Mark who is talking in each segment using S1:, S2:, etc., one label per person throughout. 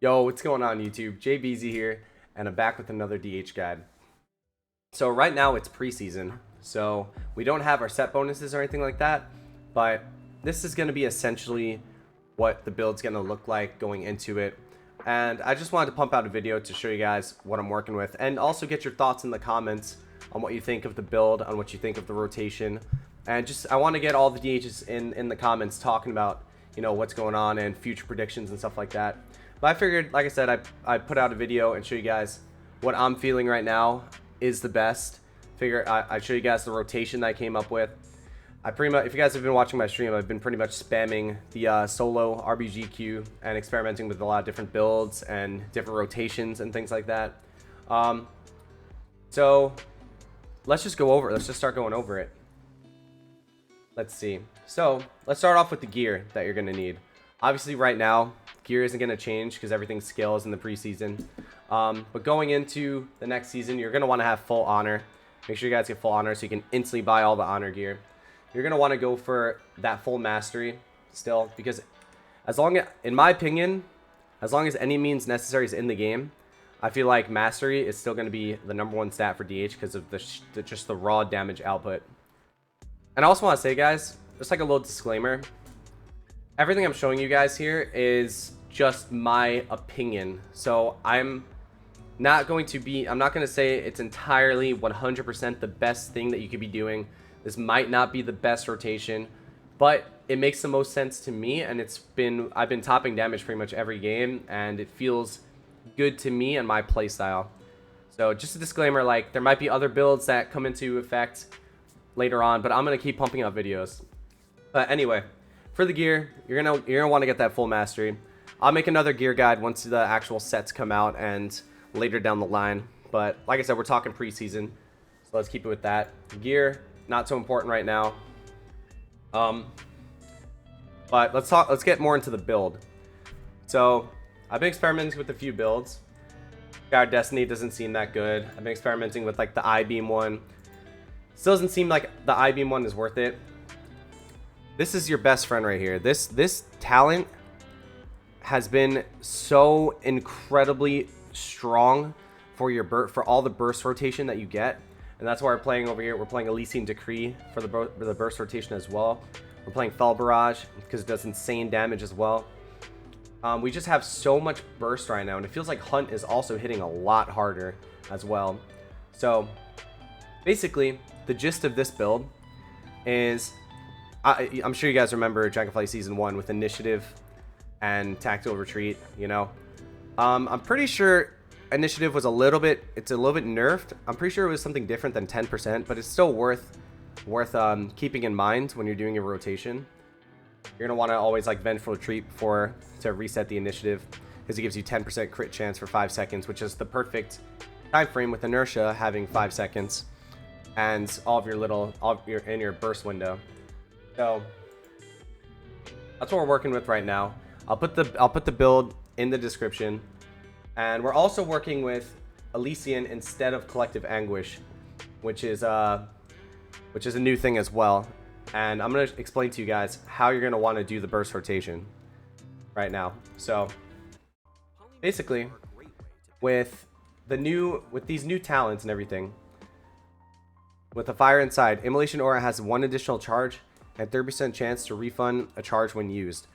S1: Yo, what's going on YouTube? JBZ here, and I'm back with another DH guide. So right now it's preseason, so we don't have our set bonuses or anything like that, but this is going to be essentially what the build's going to look like going into it. And I just wanted to pump out a video to show you guys what I'm working with, and also get your thoughts in the comments on what you think of the build, on what you think of the rotation, and just I want to get all the DHs in the comments talking about, you know, what's going on and future predictions and stuff like that. But I figured, like I said, I put out a video and show you guys what I'm feeling right now is the best. I show you guys the rotation that I came up with. I pretty much, if you guys have been watching my stream, I've been pretty much spamming the solo RBG queue and experimenting with a lot of different builds and different rotations and things like that. So let's just go over it. Let's just start going over it. Let's see. So let's start off with the gear that you're going to need. Obviously right now, gear isn't going to change because everything scales in the preseason. But going into the next season, you're going to want to have full honor. Make sure you guys get full honor so you can instantly buy all the honor gear. You're going to want to go for that full mastery still, because in my opinion, as long as any means necessary is in the game, I feel like mastery is still going to be the #1 stat for DH because of just the raw damage output. And I also want to say, guys, just like a little disclaimer, everything I'm showing you guys here is just my opinion. So I'm not going to say it's entirely 100% the best thing that you could be doing. This might not be the best rotation, but it makes the most sense to me, and I've been topping damage pretty much every game, and it feels good to me and my playstyle. So just a disclaimer, like there might be other builds that come into effect later on, but I'm gonna keep pumping out videos. But anyway, for the gear, you're gonna want to get that full mastery. I'll make another gear guide once the actual sets come out and later down the line. But like I said, we're talking preseason, so let's keep it with that. Gear, not so important right now. But let's get more into the build. So I've been experimenting with a few builds. Guard Destiny doesn't seem that good. I've been experimenting with like the I-beam one. Still doesn't seem like the I-beam one is worth it. This is your best friend right here. This talent has been so incredibly strong for all the burst rotation that you get, and that's why we're playing over here. We're playing Elysian Decree for the burst rotation as well. We're playing Fell Barrage because it does insane damage as well. We just have so much burst right now, and it feels like Hunt is also hitting a lot harder as well. So basically, the gist of this build is, I'm sure you guys remember Dragonflight Season 1 with Initiative and Tactical Retreat, you know. I'm pretty sure Initiative was a little bit nerfed. I'm pretty sure it was something different than 10%, but it's still worth keeping in mind when you're doing your rotation. You're going to want to always like Vengeful Retreat to reset the Initiative, because it gives you 10% crit chance for 5 seconds, which is the perfect time frame with Inertia having 5 seconds and all of your in your burst window. So that's what we're working with right now. I'll put the build in the description, and we're also working with Elysian instead of Collective Anguish, which is a new thing as well. And I'm gonna explain to you guys how you're gonna want to do the burst rotation right now. So basically, with these new talents and everything, with the Fire Inside, Immolation Aura has 1 additional charge and 30% chance to refund a charge when used.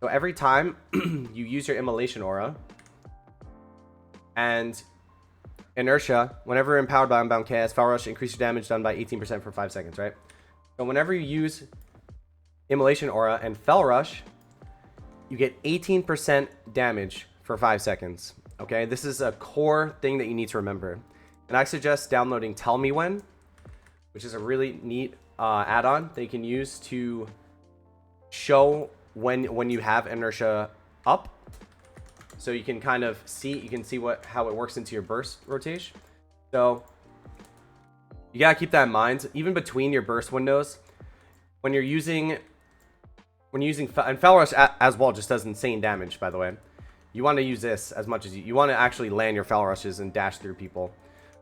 S1: So every time you use your Immolation Aura and Inertia, whenever empowered by Unbound Chaos, Foul Rush increase your damage done by 18% for 5 seconds, right? So whenever you use Immolation Aura and Fell Rush, you get 18% damage for 5 seconds. Okay, this is a core thing that you need to remember. And I suggest downloading Tell Me When, which is a really neat add-on that you can use to show when you have Inertia up, so you can kind of see how it works into your burst rotation. So you gotta keep that in mind, even between your burst windows, when you're using and Foul Rush as well just does insane damage, by the way. You want to use this as much as you want to actually land your Foul Rushes and dash through people.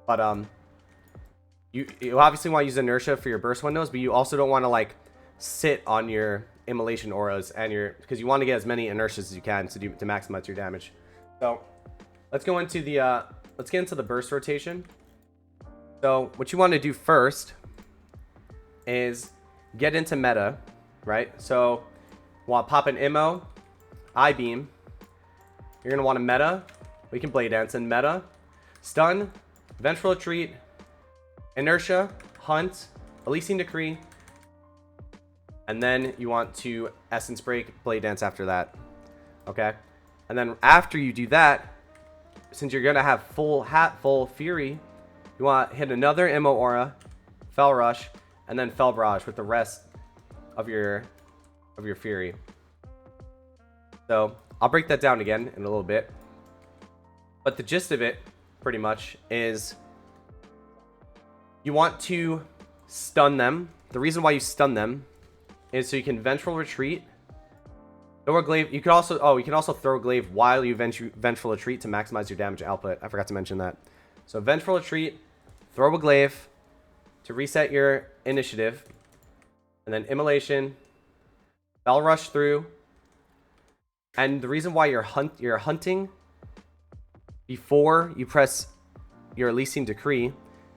S1: But you obviously want to use Inertia for your burst windows, but you also don't want to like sit on your Immolation Auras and because you want to get as many Inertias as you can to maximize your damage. So let's go into the let's get into the burst rotation. So what you want to do first is get into meta, right? So want to pop an immo, I-beam. You're gonna want to meta. We can blade dance in meta, stun, vengeful retreat, inertia, hunt, Elysian Decree, and then you want to essence break, blade dance after that. Okay, and then after you do that, since you're gonna have full fury, you want to hit another immo aura, fel rush, and then fel barrage with the rest of your fury. So I'll break that down again in a little bit, but the gist of it pretty much is you want to stun them. The reason why you stun them is so you can vengeful retreat, throw a glaive. You can also throw a glaive while you vengeful retreat to maximize your damage output. I forgot to mention that. So vengeful retreat, throw a glaive to reset your initiative, and then immolation, fel rush through. And the reason why you're hunting before you press your Elysian Decree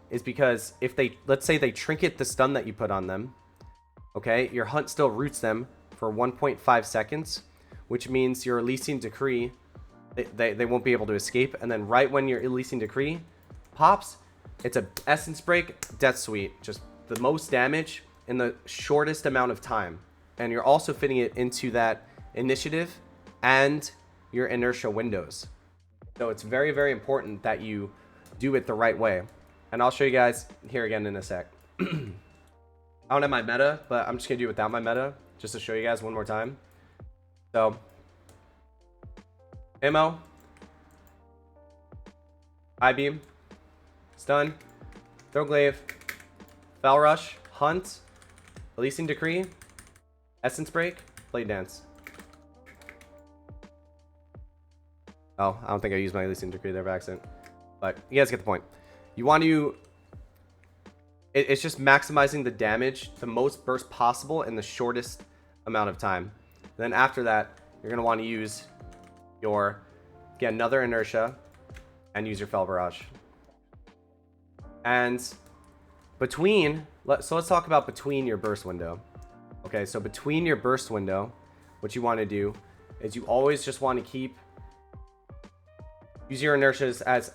S1: is because if they, let's say they trinket the stun that you put on them, okay, your hunt still roots them for 1.5 seconds, which means your Elysian Decree, they won't be able to escape. And then right when your Elysian Decree pops, it's a essence break, death sweep, just the most damage in the shortest amount of time. And you're also fitting it into that initiative and your inertia windows. So it's very, very important that you do it the right way. And I'll show you guys here again in a sec. I don't have my meta, but I'm just gonna do it without my meta, just to show you guys one more time. So, immo, I-beam, stun, throw glaive, fel rush, hunt, Elysian Decree, essence break, blade dance. Oh, I don't think I used my Elysian Decree there by accident, but you guys get the point. You want to, it's just maximizing the damage, the most burst possible in the shortest amount of time. Then after that, you're going to want to use get another inertia and use your fel barrage. And so let's talk about between your burst window. Okay, so between your burst window, what you want to do is you always just want to use your inertias as,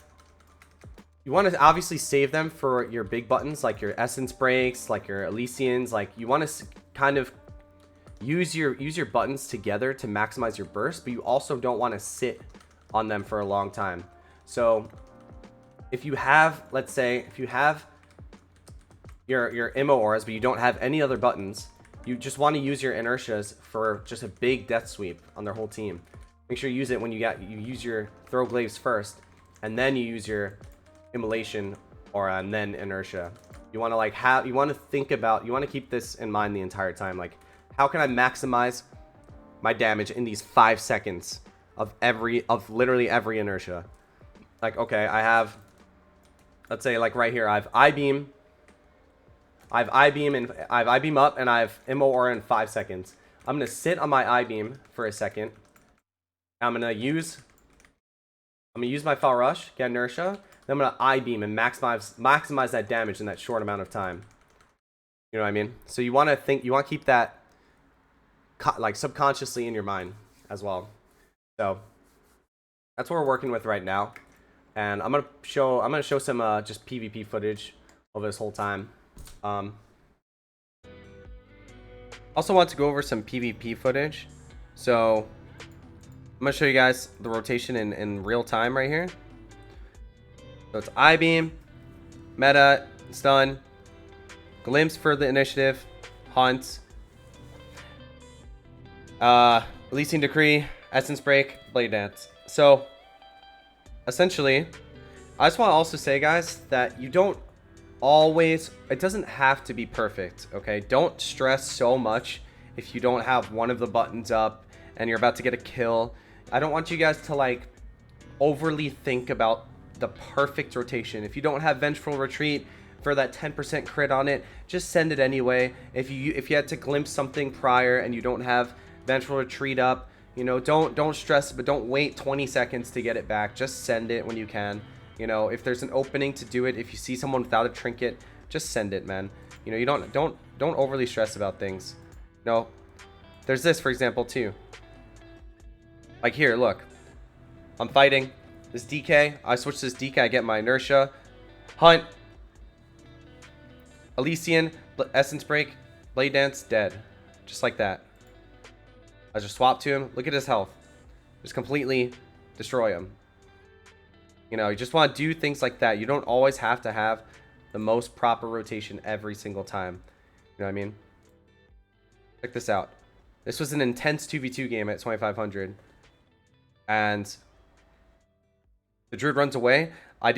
S1: you want to obviously save them for your big buttons, like your essence breaks, like your Elysians. Like you want to kind of use your buttons together to maximize your burst, but you also don't want to sit on them for a long time. So if you have, let's say, if you have your immo auras, but you don't have any other buttons, you just want to use your inertias for just a big death sweep on their whole team. Make sure you use it when you use your throw glaives first, and then you use your immolation aura and then inertia. You want to keep this in mind the entire time. Like, how can I maximize my damage in these 5 seconds of literally every inertia? Like, okay, I have, let's say, like right here, I have I-beam up, and I have immo aura in 5 seconds. I'm gonna sit on my I-beam for a second. I'm gonna use my fel rush, get inertia. Then I'm gonna I-beam and maximize that damage in that short amount of time. You know what I mean? So you want to keep that like subconsciously in your mind as well. So that's what we're working with right now, and I'm gonna show some just PvP footage over this whole time. Also want to go over some PvP footage. So I'm gonna show you guys the rotation in real time right here. So it's I-beam, meta, stun, glimpse for the initiative, hunt, Elysian Decree, essence break, blade dance. So essentially, I just want to also say, guys, that you don't always, it doesn't have to be perfect, okay? Don't stress so much if you don't have one of the buttons up and you're about to get a kill. I don't want you guys to like overly think about the perfect rotation. If you don't have vengeful retreat for that 10% crit on it, just send it anyway. If you had to glimpse something prior and you don't have vengeful retreat up, You know, don't stress, but don't wait 20 seconds to get it back. Just send it when you can. You know, if there's an opening to do it, if you see someone without a trinket, just send it, man. You know, you don't overly stress about things. No, there's this, for example, too. Like here, look. I'm fighting this DK. I switch this DK. I get my inertia. Hunt. Elysian. Essence Break. Blade Dance. Dead. Just like that. I just swap to him. Look at his health. Just completely destroy him. You know, you just want to do things like that. You don't always have to have the most proper rotation every single time. You know what I mean? Check this out. This was an intense 2v2 game at 2500. And the druid runs away. I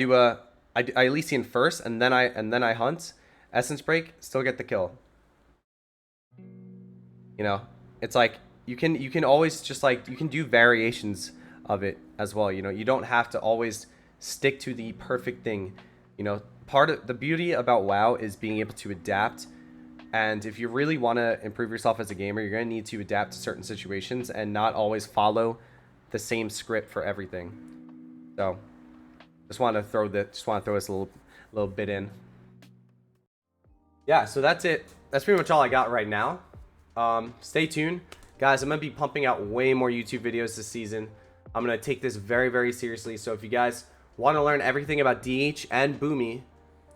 S1: Elysian first, and then I hunt. Essence Break, still get the kill. You know, it's like you can always just like you can do variations of it as well. You know, you don't have to always stick to the perfect thing. You know, part of the beauty about WoW is being able to adapt. And if you really want to improve yourself as a gamer, you're going to need to adapt to certain situations and not always follow the same script for everything. So just want to throw this a little bit in. Yeah, so that's it. That's pretty much all I got right now. Stay tuned, guys. I'm gonna be pumping out way more YouTube videos this season. I'm gonna take this very, very seriously. So if you guys want to learn everything about DH and Boomy,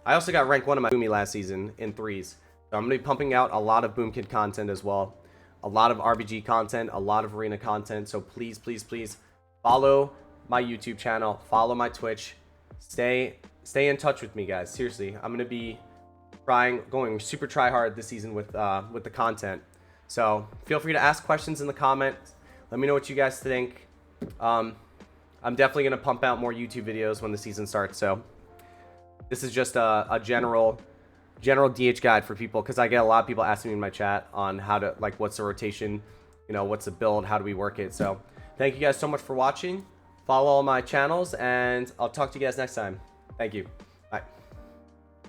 S1: I also got rank 1 of my Boomy last season in 3s. So I'm gonna be pumping out a lot of Boomkid content as well, a lot of RBG content, a lot of arena content. So please, please, please follow my YouTube channel, follow my Twitch, stay in touch with me, guys. Seriously, I'm gonna be going super try hard this season with the content. So feel free to ask questions in the comments. Let me know what you guys think. I'm definitely gonna pump out more YouTube videos when the season starts. So this is just a general DH guide for people, because I get a lot of people asking me in my chat on how to, like, what's the rotation, you know, what's the build, how do we work it. So thank you guys so much for watching. Follow all my channels, and I'll talk to you guys next time. Thank you.